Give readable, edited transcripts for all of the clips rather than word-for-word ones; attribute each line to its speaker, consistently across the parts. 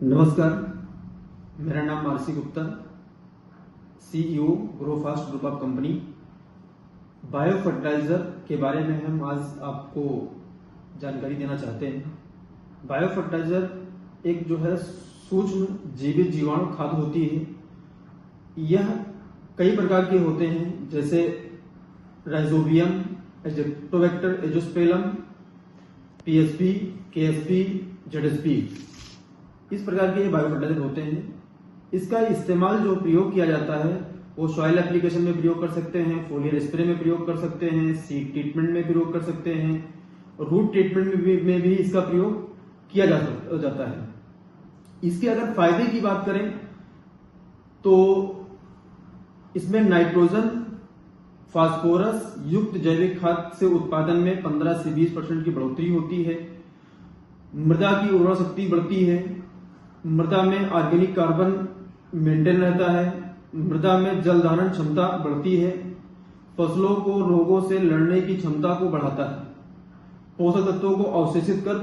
Speaker 1: नमस्कार, मेरा नाम RC Gupta, CEO Growfast group of company. Bio fertiliser के बारे में हम आज आपको जानकारी देना चाहते हैं। बायो फर्टिलाइजर एक जो है सूक्ष्म जीवित जीवाणु खाद होती है। यह कई प्रकार के होते हैं, जैसे राइजोबियम, एजिप्टोबैक्टर, एजोस्पेरम, पीएसपी, केएसपी, जेडएसपी, इस प्रकार के बायो फर्टिलाइजर होते हैं। इसका इस्तेमाल जो प्रयोग किया जाता है वो सॉइल एप्लीकेशन में प्रयोग कर सकते हैं, फोलियर स्प्रे में प्रयोग कर सकते हैं, सीड ट्रीटमेंट में प्रयोग कर सकते हैं, रूट ट्रीटमेंट में भी इसका प्रयोग किया जाता है। इसके अगर फायदे की बात करें तो इसमें नाइट्रोजन, फास्फोरस युक्त जैविक खाद से उत्पादन में 15 से 20% की बढ़ोतरी होती है। मृदा की उर्वरा शक्ति बढ़ती है। मृदा में ऑर्गेनिक कार्बन मेंटेन रहता है। मृदा में जल धारण क्षमता बढ़ती है। फसलों को रोगों से लड़ने की क्षमता को बढ़ाता है। पोषक तत्वों को अवशोषित कर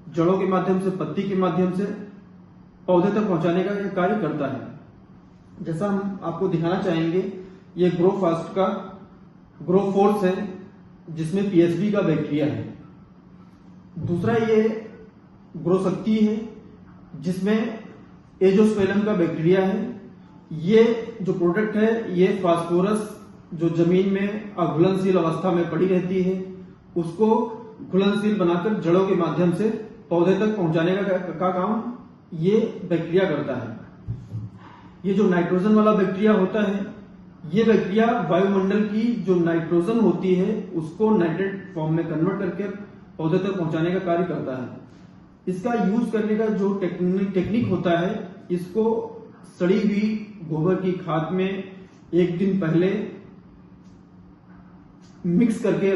Speaker 1: जड़ों के माध्यम से, पत्ती के माध्यम से पौधे तक पहुंचाने का कार्य करता है। जैसा हम आपको दिखाना चाहेंगे, ये ग्रोफास्ट का ग्रोफोर्स है, जिसमें पीएसबी का बैक्टीरिया है। दूसरा ये ग्रोशक्ति है, जिसमें एजोस्पेरम का बैक्टीरिया है। ये जो प्रोडक्ट है, ये फास्फोरस जो जमीन में अघुलनशील अवस्था में पड़ी रहती है, उसको घुलनशील बनाकर जड़ों के माध्यम से पौधे तक पहुंचाने का काम ये बैक्टीरिया करता है। ये जो नाइट्रोजन वाला बैक्टीरिया होता है, ये बैक्टीरिया वायुमंडल की जो नाइट्रोजन होती है उसको नाइट्रेट फॉर्म में कन्वर्ट करके पौधे तक पहुंचाने का कार्य करता है। इसका यूज करने का जो टेक्निक होता है, इसको सड़ी हुई गोबर की खाद में एक दिन पहले मिक्स करके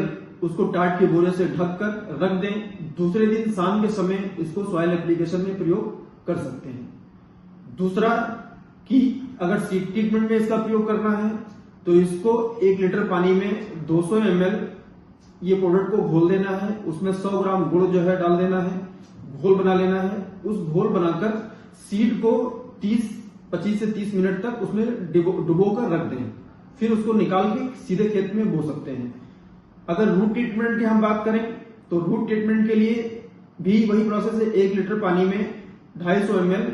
Speaker 1: उसको टाट के बोरे से ढक कर रख दें। दूसरे दिन शाम के समय इसको सॉइल एप्लीकेशन में प्रयोग कर सकते हैं। दूसरा कि अगर सीड ट्रीटमेंट में इसका प्रयोग करना है तो इसको 1 लीटर पानी में 200 ml ये प्रोडक्ट को घोल देना है। उसमें 100 ग्राम गुड़ जो है डाल देना है, घोल बना लेना है। उस घोल बनाकर सीड को 25 से 30 मिनट तक उसमें डुबोकर रख दें। फिर उसको निकाल के सीधे खेत में बो सकते हैं। अगर रूट ट्रीटमेंट की हम बात करें तो रूट ट्रीटमेंट के लिए भी वही प्रोसेस है। 1 लीटर पानी में 250 ml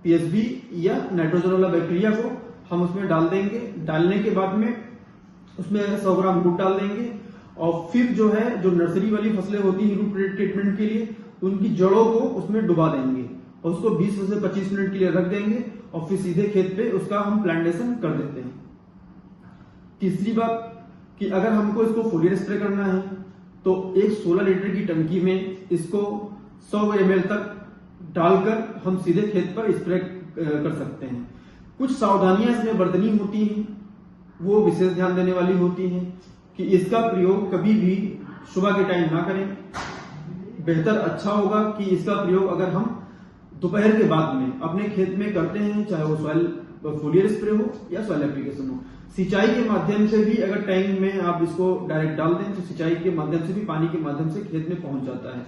Speaker 1: पीएसबी या नाइट्रोजन वाला बैक्टीरिया को हम उसमें डाल देंगे। डालने के बाद में उसमें 100 ग्राम गुड़ डाल देंगे और फिर जो है जो नर्सरी वाली फसलें होती हैं रूट ट्रीटमेंट के लिए, उनकी जड़ों को उसमें डुबा देंगे और उसको 20 से 25 मिनट के लिए रख देंगे और फिर सीधे खेत पे उसका हम प्लांटेशन कर देते हैं। तीसरी बात कि अगर हमको इसको फोलियर स्प्रे करना है तो एक 16 लीटर की टंकी में इसको 100 ml तक डालकर हम सीधे खेत पर स्प्रे कर सकते हैं। कुछ सावधानियां इसमें बरतनी होती हैं, वो विशेष ध्यान देने वाली होती हैं कि इसका प्रयोग कभी भी सुबह के टाइम ना करें। बेहतर अच्छा होगा कि इसका प्रयोग अगर हम दोपहर के बाद में अपने खेत में करते हैं, चाहे वो फोलियर स्प्रे हो या सॉइल एप्लीकेशन हो। सिंचाई के माध्यम से भी अगर टैंक में आप इसको डायरेक्ट डाल दें तो सिंचाई के माध्यम से भी, पानी के माध्यम से खेत में पहुंच जाता है।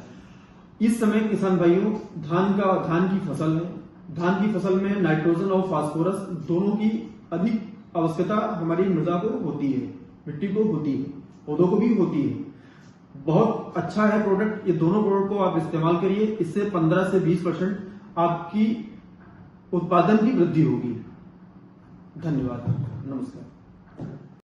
Speaker 1: इस समय किसान भाइयों, धान की फसल है। धान की फसल में नाइट्रोजन और फास्फोरस दोनों की अधिक आवश्यकता हमारी मृदा को होती है, मिट्टी को होती है, पौधों को भी होती है। बहुत अच्छा है प्रोडक्ट। ये दोनों प्रोडक्ट को आप इस्तेमाल करिए। इससे 15 से 20% आपकी उत्पादन की वृद्धि होगी। धन्यवाद। नमस्कार।